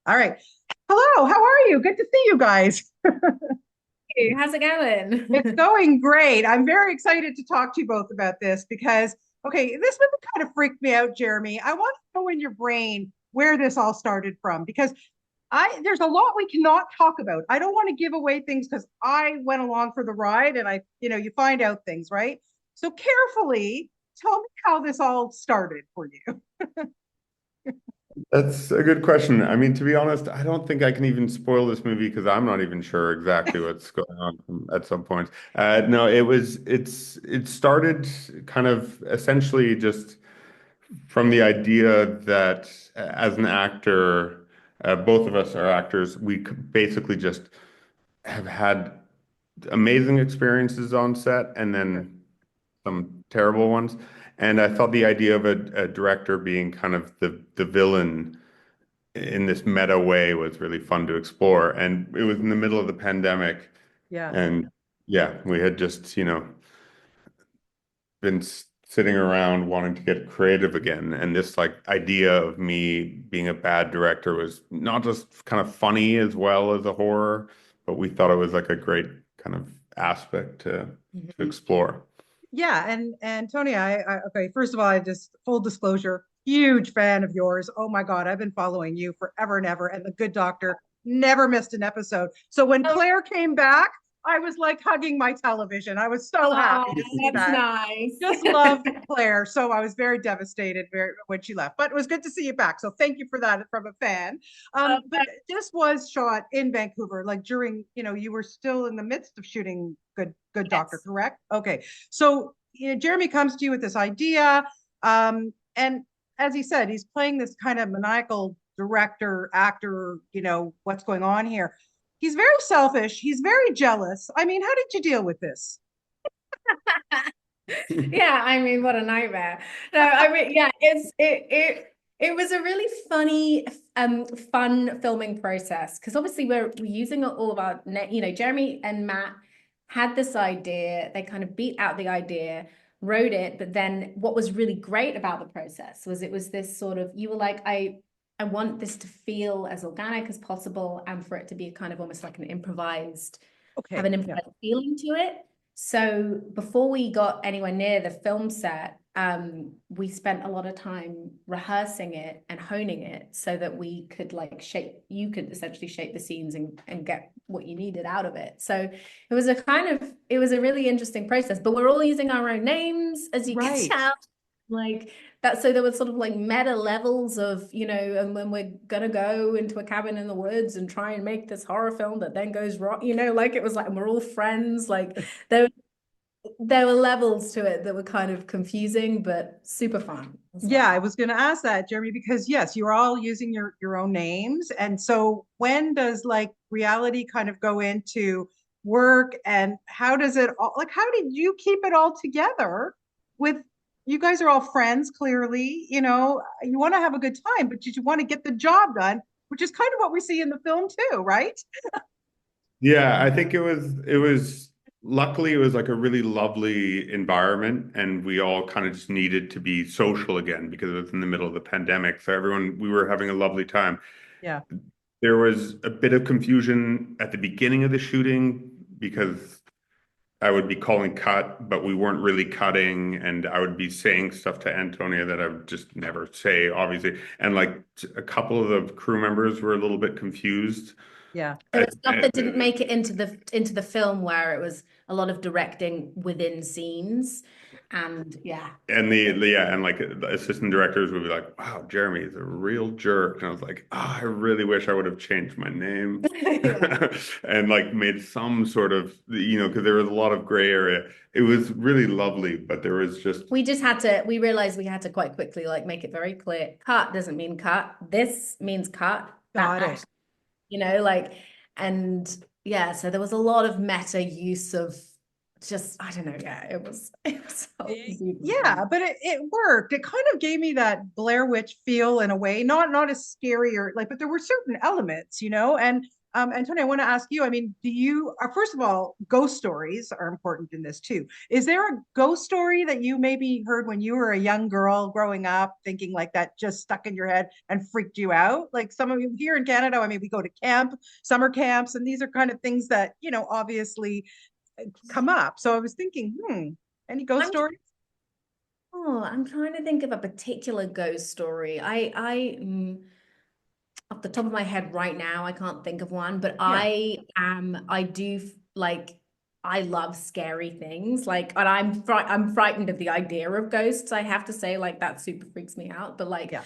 All right. Hello, how are you? Good to see you guys. Hey, how's it It's going? going great. I'm very excited to talk to you both about this because, okay, this movie kind of freaked me out, Jeremy. I want to know in your brain where this all started from because I there's a lot we cannot talk about. I don't want to give away things because I went along for the ride and you find out things, right? So carefully tell me how this all started for you. That's a good question. I mean, to be honest, I don't think I can even spoil this movie because I'm not even sure exactly what's going on at some points. No, it started kind of essentially just from the idea that as an actor, both of us are actors, we could basically just have had amazing experiences on set and Sure. then some terrible ones. And I thought the idea of a director being kind of the villain in this meta way was really fun to explore. And it was in the middle of the pandemic. Yeah. And yeah, we had just, been sitting around wanting to get creative again. And this like idea of me being a bad director was not just kind of funny as well as a horror, but we thought it was like a great kind of aspect to Mhm. explore. Yeah, and Antonia, okay, first of all, I just full disclosure, huge fan of yours. Oh my God, I've been following you forever and ever, and The Good Doctor never missed an episode. So when Oh, Claire came back, I was like hugging my television. I was so oh, happy to see that's that. nice. Just loved Claire. So I was very devastated when she left. But it was good to see you back. So thank you for that from a fan. But Okay. this was shot in Vancouver, like during, you were still in the midst of shooting Good Doctor, Yes. correct? Okay. So Jeremy comes to you with this idea. And as he said, he's playing this kind of maniacal director, actor, what's going on here. He's very selfish. He's very jealous. I mean, how did you deal with this? Yeah, I mean, what a nightmare. No, I mean, yeah, it was a really funny, fun filming process because obviously we're using all of our net, Jeremy and Matt had this idea, they kind of beat out the idea, wrote it, but then what was really great about the process was it was this sort of you were like, I want this to feel as organic as possible and for it to be kind of almost like have Okay. an Yeah. improvised feeling to it. So before we got anywhere near the film set, we spent a lot of time rehearsing it and honing it so that we could you could essentially shape the scenes and get what you needed out of it. So it was a really interesting process, but we're all using our own names, as you can Right. tell. Like that, so there was sort of like meta levels of, and when we're gonna go into a cabin in the woods and try and make this horror film that then goes wrong, like it was like we're all friends. Like there there were levels to it that were kind of confusing, but super fun as Yeah, I well. was going to ask that, Jeremy, because yes, you're all using your own names, and so when does like reality kind of go into work, and how does it all like? How did you keep it all together? With you guys are all friends, clearly. You want to have a good time, but you want to get the job done, which is kind of what we see in the film too, right? Yeah, I think it was luckily it was like a really lovely environment and we all kind of just needed to be social again because it was in the middle of the pandemic. So everyone we were having a lovely time. Yeah. There was a bit of confusion at the beginning of the shooting because I would be calling cut, but we weren't really cutting, and I would be saying stuff to Antonia that I would just never say, obviously. And like a couple of the crew members were a little bit confused. Yeah. There was stuff that didn't make it into the film where it was a lot of directing within scenes. And yeah. And yeah, and like the assistant directors would be like, "Wow, Jeremy is a real jerk," and I was like, "Ah, I really wish I would have changed my name, Yeah. and like made some sort of, because there was a lot of gray area. It was really lovely, but there was just We realized we had to quite quickly like make it very clear. Cut doesn't mean cut. This means cut. That Got it. actually, like, and yeah, so there was a lot of meta use of just, I don't know. Yeah, it was so super fun. Yeah, but it worked. It kind of gave me that Blair Witch feel in a way, not as scary or like, but there were certain elements, and Antonia, I want to ask you, I mean, do you, first of all, ghost stories are important in this too. Is there a ghost story that you maybe heard when you were a young girl growing up, thinking like that just stuck in your head and freaked you out? Like some of you here in Canada, I mean, we go to camp, summer camps, and these are kind of things that, obviously come up. So I was thinking, any ghost I'm stories? I'm trying to think of a particular ghost story. Off the top of my head right now, I can't think of one, but Yeah. I do like, I love scary things. Like, and I'm frightened of the idea of ghosts. I have to say, like, that super freaks me out. But like, Yeah.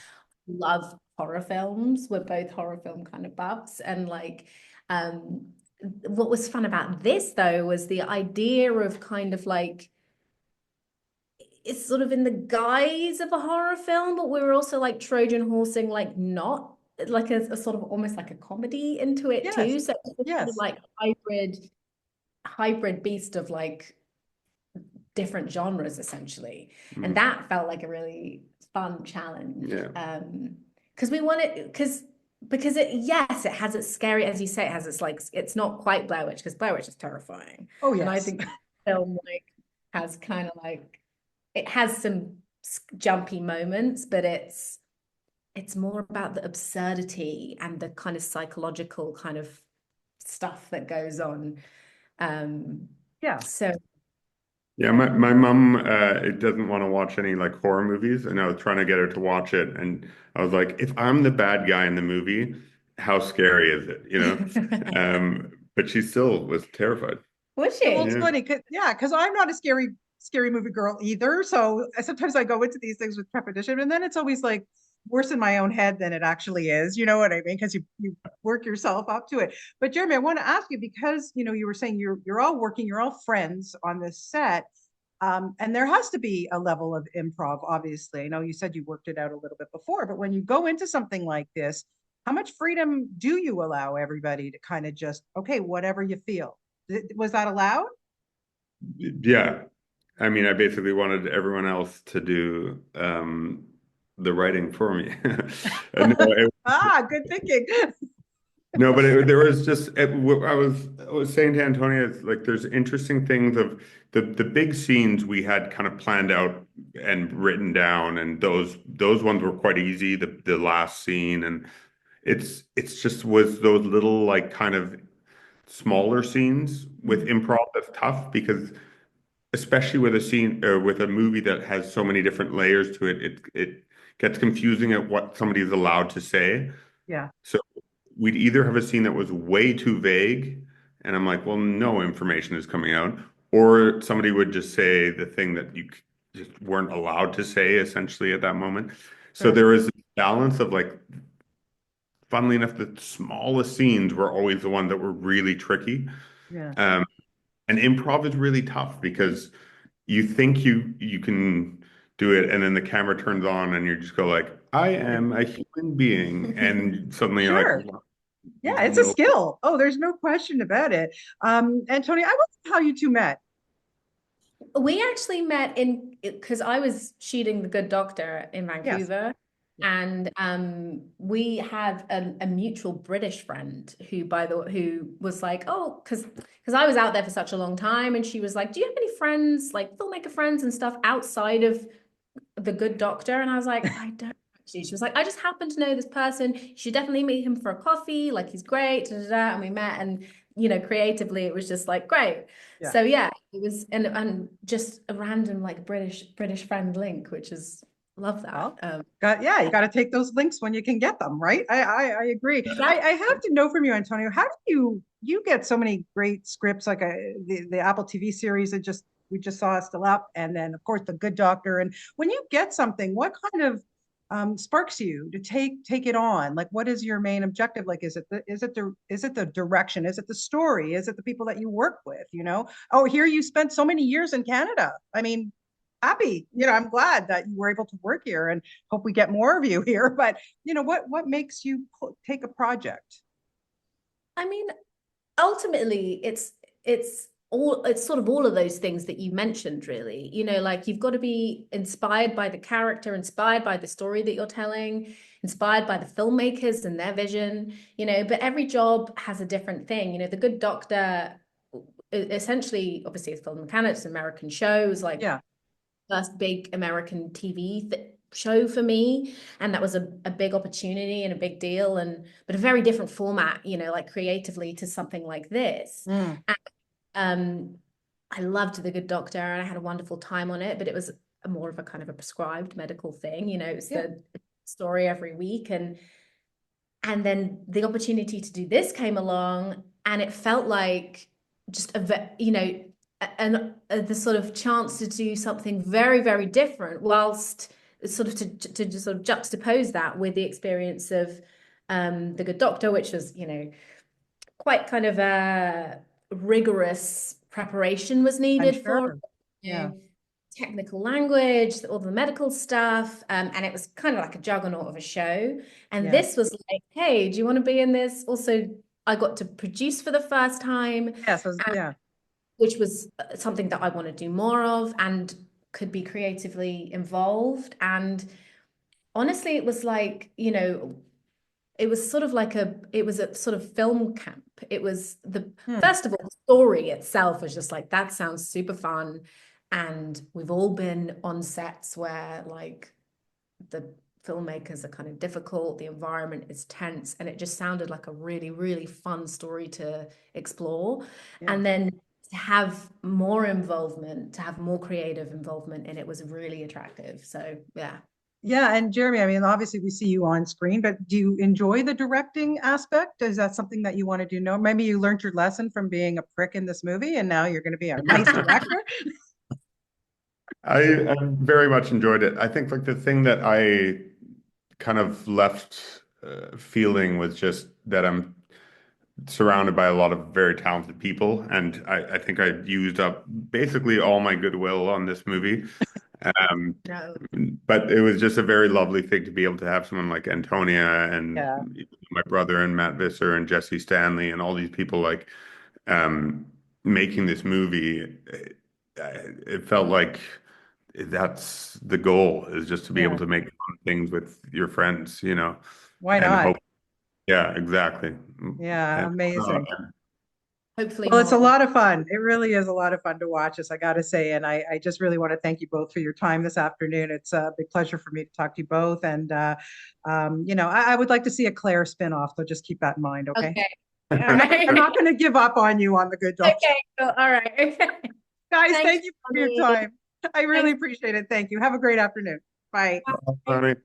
love horror films. We're both horror film kind of buffs, and like, um, what was fun about this though was the idea of kind of like, it's sort of in the guise of a horror film, but we were also like Trojan horsing, like not like a sort of almost like a comedy into it Yes. too. So it's this sort of Yes. like hybrid beast of like different genres essentially. And Mm. that felt like a really fun challenge. Yeah. Because we wanted because it has its scary, as you say, it has its like, it's not quite Blair Witch, because Blair Witch is terrifying. Oh, And I yes. think the film like has kind of like, it has some jumpy moments, but it's more about the absurdity and the kind of psychological kind of stuff that goes on. Yeah. So Yeah, my mom it doesn't want to watch any like horror movies, and I was trying to get her to watch it, and I was like, if I'm the bad guy in the movie, how scary is it, you know? But she still was terrified. was Yeah, well, it's she? Yeah. funny because I'm not a scary movie girl either. So sometimes I go into these things with trepidation, and then it's always like worse in my own head than it actually is. You know what I mean? Because you work yourself up to it. But Jeremy, I want to ask you because you were saying you're all working, you're all friends on this set. And there has to be a level of improv, obviously. I know you said you worked it out a little bit before, but when you go into something like this, how much freedom do you allow everybody to kind of just, okay, whatever you feel? Was that allowed? Yeah. I mean, I basically wanted everyone else to do the writing for me. No, Good thinking. no, but there was just I was saying to Antonia, it's like there's interesting things of the big scenes we had kind of planned out and written down, and those ones were quite easy. The last scene, and it's just was those little like kind of smaller scenes with improv that's tough because especially with a scene or with a movie that has so many different layers to it, it gets confusing at what somebody is allowed to say. Yeah. So we'd either have a scene that was way too vague, and I'm like, well, no information is coming out, or somebody would just say the thing that you just weren't allowed to say essentially at that moment. So Sure. there was a balance of like, funnily enough, the smallest scenes were always the ones that were really tricky. Yeah. Um, and improv is really tough because you think you can do it, and then the camera turns on, and you just go like, I am a human being, and suddenly you're like, Sure. Yeah, it's a no. skill. Oh, there's no question about it. And Tony, I wonder how you two met. We actually met in because I was shooting The Good Doctor in Yes. Vancouver, and we had a mutual British friend who was like, oh, because I was out there for such a long time, and she was like, do you have any friends, like filmmaker friends and stuff outside of The Good Doctor? And I was like, I don't actually. She was like, I just happen to know this person. You should definitely meet him for a coffee. Like he's great. Da, da, da. And we met, and creatively, it was just like great. Yeah. So yeah, it was, and just a random like British friend link, which is love that. Well, you got to take those links when you can get them, right? I agree. I Exactly. have to know from you, Antonio, how do you get so many great scripts like the Apple TV series that just we just saw Still Up, and then of course The Good Doctor. And when you get something, what kind of sparks you to take it on? Like, what is your main objective? Like, is it the direction? Is it the story? Is it the people that you work with? Oh, here you spent so many years in Canada. I mean, happy. I'm glad that you were able to work here and hope we get more of you here. But what makes you take a project? I mean, ultimately, it's it's sort of all of those things that you mentioned, really. Like you've got to be inspired by the character, inspired by the story that you're telling, inspired by the filmmakers and their vision, but every job has a different thing. The Good Doctor, essentially, obviously, it's film mechanics, American shows, like Yeah. first big American TV show for me, and that was a big opportunity and a big deal, but a very different format, like creatively to something like this. I loved The Good Doctor and I had a wonderful time on it, but it was more of a kind of a prescribed medical thing. It was the story every week, and then the opportunity to do this came along, and it felt like just the sort of chance to do something very, very different, whilst sort of to just sort of juxtapose that with the experience of The Good Doctor, which was quite kind of a rigorous preparation was needed for technical language, all the medical stuff, and it was kind of like a juggernaut of a show. And this was like, hey, do you want to be in this? Also, I got to produce for the first time, which was something that I want to do more of and could be creatively involved. And honestly, it was like, it was sort of like it was a sort of film camp. It was first of all, the story itself was just like, that sounds super fun. And we've all been on sets where like the filmmakers are kind of difficult, the environment is tense, and it just sounded like a really, really fun story to explore. And then to have more involvement, to have more creative involvement in it was really attractive. So yeah. Yeah, and Jeremy, I mean, obviously we see you on screen, but do you enjoy the directing aspect? Is that something that you want to do? No, maybe you learned your lesson from being a prick in this movie, and now you're going to be a nice director. I very much enjoyed it. I think like the thing that I kind of left feeling was just that I'm surrounded by a lot of very talented people, and I think I used up basically all my goodwill on this movie. No. But it was just a very lovely thing to be able to have someone like Antonia and Yeah. my brother and Matt Visser and Jesse Stanley and all these people like um, making this movie. It felt like that's the goal is just to be able to make fun things with your friends, Why and not? hope. Yeah, exactly. Yeah, amazing. Hopefully Well, it's a more. lot of fun. It really is a lot of fun to watch this, I got to say. And I just really want to thank you both for your time this afternoon. It's a big pleasure for me to talk to you both. And, I would like to see a Claire spinoff, so just keep that in mind, okay? Okay. All right. I'm not going to give up on you on the Good Doctor. Okay. Cool. All right. Okay. Guys, Thanks, thank you for your Bonnie. time. I really appreciate it. Thank you. Have a great afternoon. Bye. Funny.